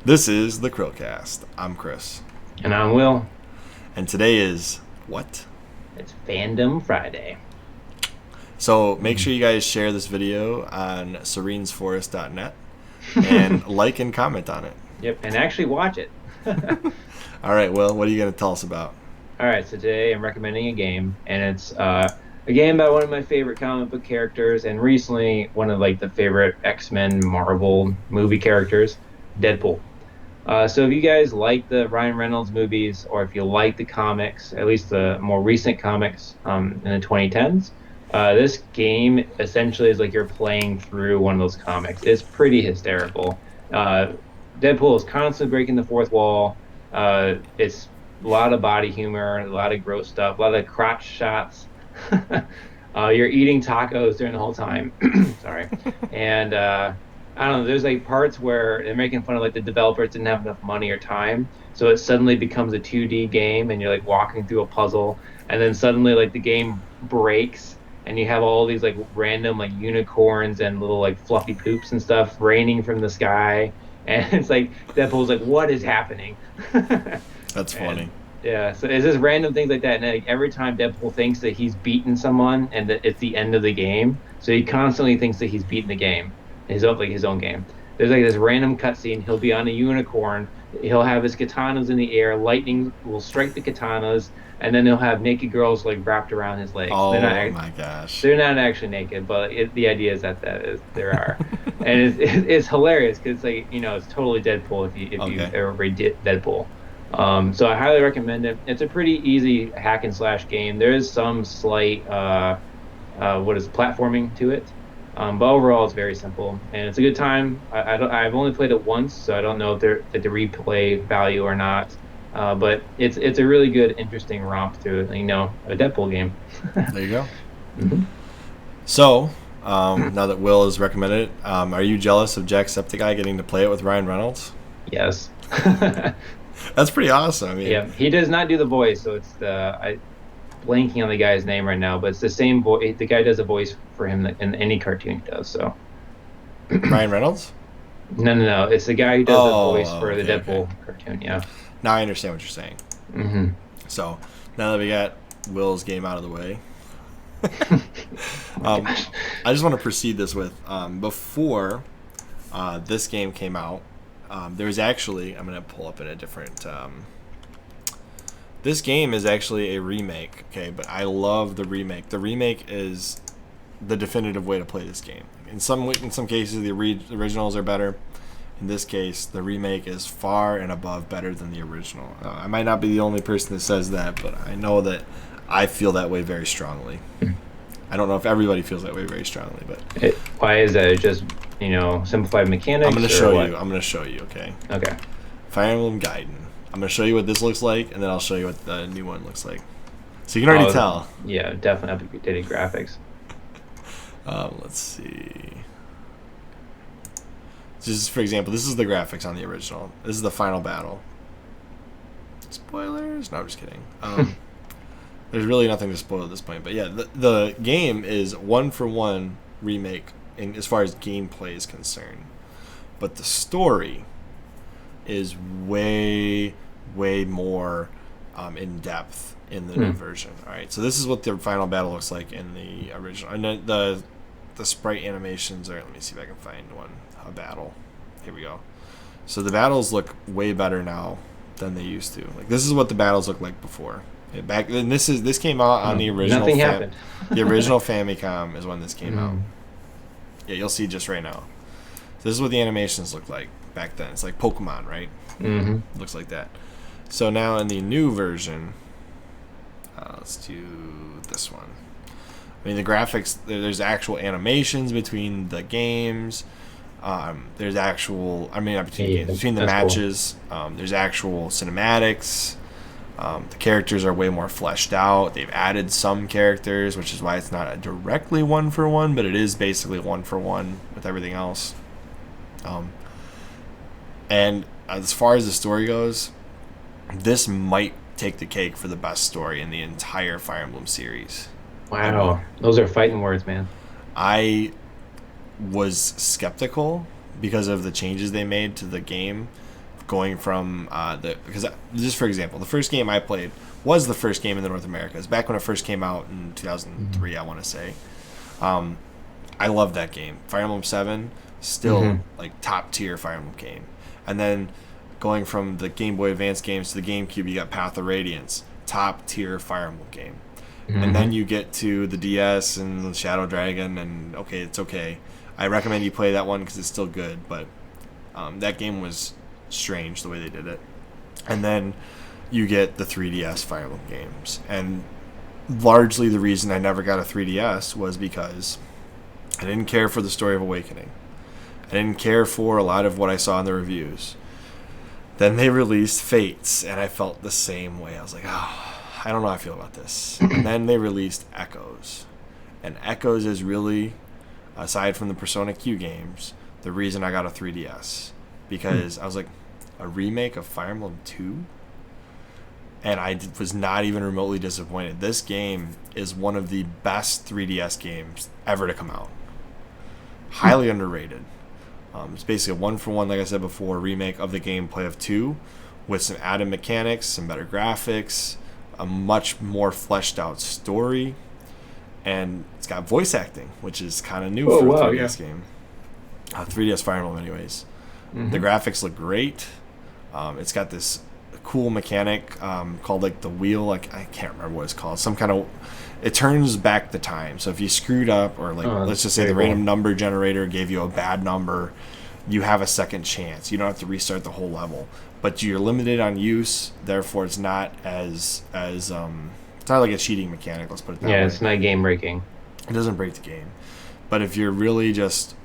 This is the CHRILLCAST. I'm Chris. And I'm Will. And today is what? It's Fandom Friday. So make sure you guys share this video on serenesforest.net and like and comment on it. Yep, and actually watch it. All right, Will, what are you going to tell us about? All right, so today I'm recommending a game, and it's a game by one of my favorite comic book characters, and recently one of the favorite X-Men Marvel movie characters, Deadpool. So if you guys like the Ryan Reynolds movies, or if you like the comics, at least the more recent comics in the 2010s, this game essentially is like you're playing through one of those comics. It's pretty hysterical. Deadpool is constantly breaking the fourth wall. It's a lot of body humor, a lot of gross stuff, a lot of crotch shots. You're eating tacos during the whole time. Sorry. And I don't know, there's parts where they're making fun of the developers didn't have enough money or time, so it suddenly becomes a 2D game and you're walking through a puzzle, and then suddenly the game breaks and you have all these random unicorns and little fluffy poops and stuff raining from the sky, and it's Deadpool's what is happening? That's funny. Yeah, so it's just random things like that, and every time Deadpool thinks that he's beaten someone and that it's the end of the game, so he constantly thinks that he's beaten the game. His own game. There's this random cutscene. He'll be on a unicorn. He'll have his katanas in the air. Lightning will strike the katanas, and then he'll have naked girls wrapped around his legs. Oh my gosh! They're not actually naked, but the idea is that there are, and it's hilarious because it's totally Deadpool if you ever read Deadpool. So I highly recommend it. It's a pretty easy hack and slash game. There is some slight platforming to it. But overall, it's very simple, and it's a good time. I've only played it once, so I don't know if they're the replay value or not. But it's a really good, interesting romp through a Deadpool game. There you go. Mm-hmm. So now that Will has recommended it, are you jealous of Jacksepticeye getting to play it with Ryan Reynolds? Yes. That's pretty awesome. I mean, yeah, he does not do the voice, so it's blanking on the guy's name right now, but it's the same voice. The guy does a voice for him in any cartoon he does. So Ryan Reynolds? No. It's the guy who does the voice for the Deadpool cartoon. Yeah. Now I understand what you're saying. Mm-hmm. So now that we got Will's game out of the way, I just want to proceed this with before this game came out. There was actually, I'm going to pull up in a different. This game is actually a remake, okay, but I love the remake. The remake is the definitive way to play this game. In some cases, the originals are better. In this case, the remake is far and above better than the original. I might not be the only person that says that, but I know that I feel that way very strongly. I don't know if everybody feels that way very strongly, but why is that? Just simplified mechanics. I'm going to show you. I'm going to show you. Okay. Okay. Fire Emblem Gaiden. I'm going to show you what this looks like, and then I'll show you what the new one looks like. So you can already tell. Yeah, definitely updated graphics. Let's see. Just for example, this is the graphics on the original. This is the final battle. Spoilers? No, I'm just kidding. There's really nothing to spoil at this point. But yeah, the game is 1-for-1 remake as far as gameplay is concerned. But the story is way more in depth in the new version. All right, so this is what the final battle looks like in the original. And the sprite animations are. Let me see if I can find one. A battle. Here we go. So the battles look way better now than they used to. This is what the battles looked like before. Back then, this came out on the original. Nothing happened. The original Famicom is when this came out. Yeah, you'll see just right now. So this is what the animations looked like back then. It's like Pokemon, right? Mm-hmm. Looks like that. So now in the new version, let's do this one. I mean, the graphics, there's actual animations between the games. There's actual, between the matches. Cool. There's actual cinematics. The characters are way more fleshed out. They've added some characters, which is why it's not directly 1-for-1, but it is basically 1-for-1 with everything else. And as far as the story goes, this might take the cake for the best story in the entire Fire Emblem series. Wow, those are fighting words, man. I was skeptical because of the changes they made to the game going from because just for example, the first game I played was the first game in the North Americas back when it first came out in 2003. I want to say, I love that game. Fire Emblem 7, still like top tier Fire Emblem game. And then going from the Game Boy Advance games to the GameCube, you got Path of Radiance, top tier Fire Emblem game. And then you get to the DS and Shadow Dragon, and okay, it's okay. I recommend you play that one because it's still good, but that game was strange the way they did it. And then you get the 3DS Fire Emblem games. And largely the reason I never got a 3DS was because I didn't care for the Story of Awakening. I didn't care for a lot of what I saw in the reviews. Then they released Fates, and I felt the same way. I was like, oh, I don't know how I feel about this. And then they released Echoes. And Echoes is really, aside from the Persona Q games, the reason I got a 3DS. Because I was like, a remake of Fire Emblem 2? And I was not even remotely disappointed. This game is one of the best 3DS games ever to come out. Highly underrated. It's basically a one-for-one, like I said before, remake of the gameplay of 2 with some added mechanics, some better graphics, a much more fleshed out story, and it's got voice acting, which is kind of new for a 3DS game. 3DS Fire Emblem, anyways. The graphics look great. It's got this cool mechanic called like the wheel. Like I can't remember what it's called. Some kind of it turns back the time. So if you screwed up, or like let's just say the random number generator gave you a bad number, you have a second chance. You don't have to restart the whole level, but you're limited on use. Therefore, it's not as it's not like a cheating mechanic. Let's put it that way. Yeah, it's not game breaking. It doesn't break the game, but if you're really just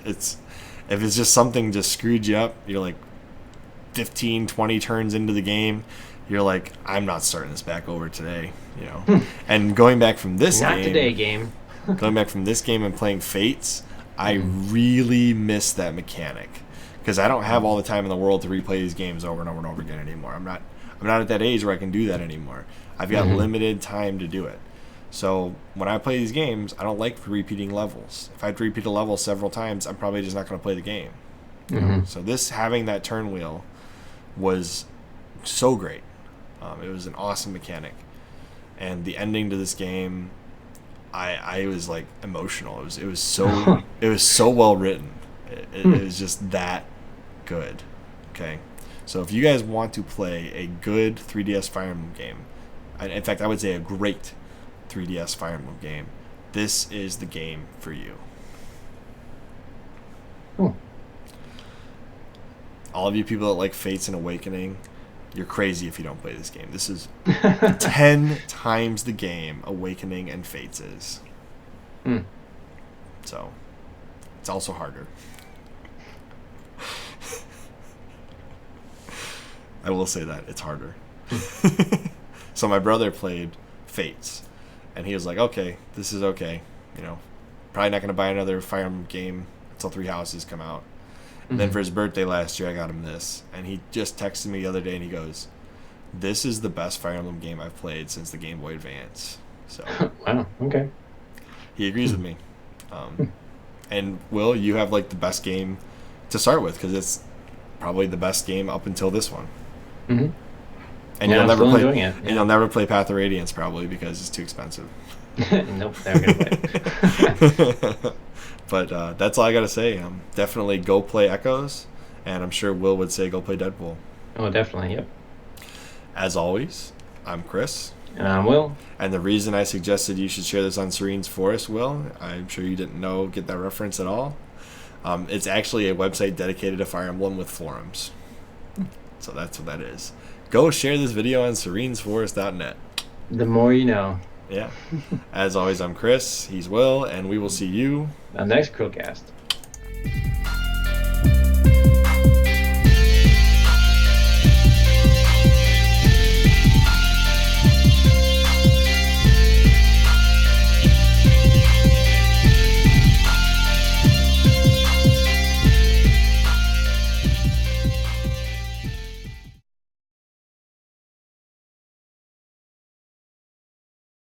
if it's just something just screwed you up, you're like 15, 20 turns into the game, you're like, I'm not starting this back over today, you know. And going back from this not today game. Going back from this game and playing Fates, I really miss that mechanic because I don't have all the time in the world to replay these games over and over and over again anymore. I'm not at that age where I can do that anymore. I've got limited time to do it. So when I play these games, I don't like repeating levels. If I have to repeat a level several times, I'm probably just not going to play the game. You know? So this having that turn wheel was so great. It was an awesome mechanic, and the ending to this game, I was like emotional. It was so well written. It was just that good. Okay, so if you guys want to play a good 3DS Fire Emblem game, in fact, I would say a great 3DS Fire Emblem game, this is the game for you. All of you people that like Fates and Awakening, you're crazy if you don't play this game. This is 10 times the game Awakening and Fates is. So, it's also harder. I will say that. It's harder. So my brother played Fates, and he was like, okay, this is okay. You know, probably not going to buy another Fire Emblem game until 3 Houses come out. And then for his birthday last year, I got him this. And he just texted me the other day, and he goes, this is the best Fire Emblem game I've played since the Game Boy Advance. So wow, okay. He agrees with me. And Will, you have like the best game to start with because it's probably the best game up until this one. And you'll never play. And you'll never play Path of Radiance probably because it's too expensive. Nope, never gonna play. But that's all I gotta say. Definitely go play Echoes, and I'm sure Will would say go play Deadpool. Oh, definitely, yep. As always, I'm Chris. And I'm Will. And the reason I suggested you should share this on Serene's Forest, Will, I'm sure you didn't get that reference at all. It's actually a website dedicated to Fire Emblem with forums. So that's what that is. Go share this video on serenesforest.net. The more you know. Yeah. As always, I'm Chris. He's Will, and we will see you on the next CHRILLCAST.